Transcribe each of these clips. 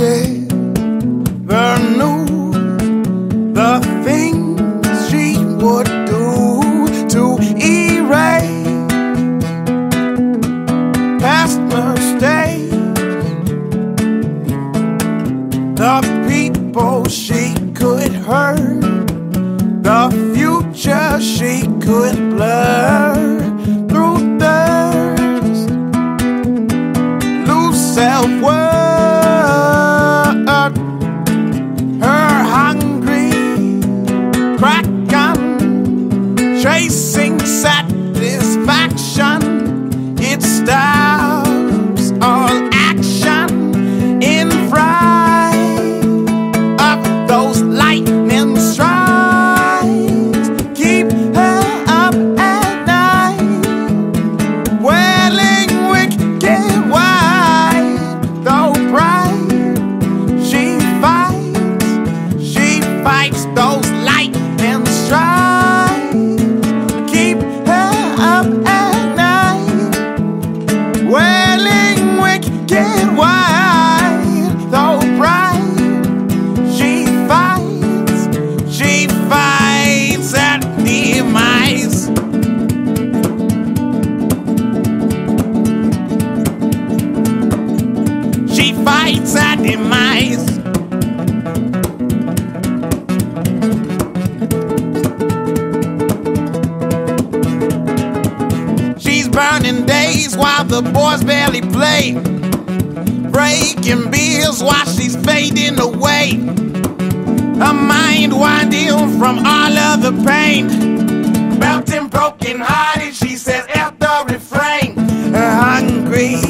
never knew the things she would do to erase past mistakes. The people she could hurt, the future she could blur. Through thirst, lose self-worth. Her hungry crack gun, chasing satisfaction. It stops all action in fright of those lightning strikes. Keep her up at night, wailing wicked wide. Though bright, she fights those lightning strikes. Keep her up at night, wailing wicked wide. Though bright, she fights at demise. She fights at demise. She's burning days while the boys barely play, breaking bills while she's fading away. Her mind winding from all of the pain, melting broken hearted. She says F the refrain. Her hungry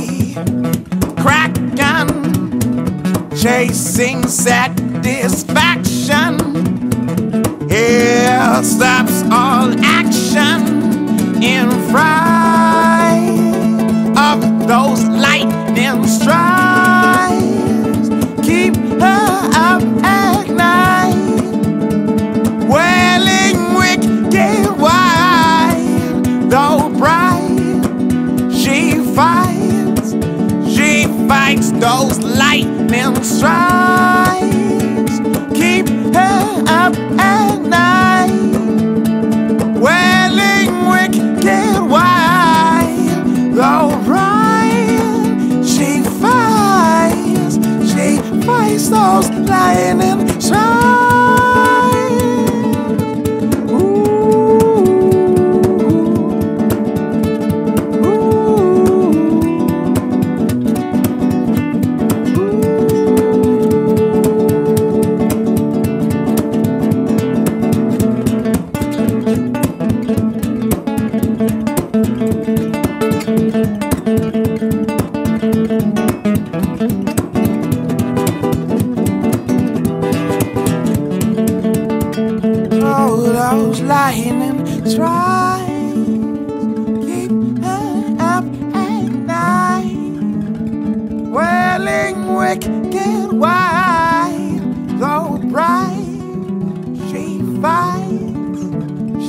crack gun, chasing satisfaction. Here stops all action in fright of those lightning strikes. Keep her up at night, wailing wicked wide. Though bright, she fights those lightning strikes. Keep her up at night, wailing wicked wide. Though bright, she fights those lightning strikes. Those lightning strikes, keep her up at night, wailing wicked wide. Though bright,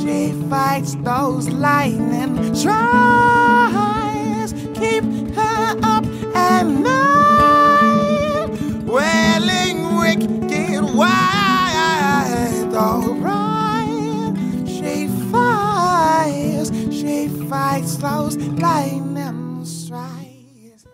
she fights those lightning strikes. Keep her up at night, wailing wicked wide. Though bright, she fights those lightning strikes.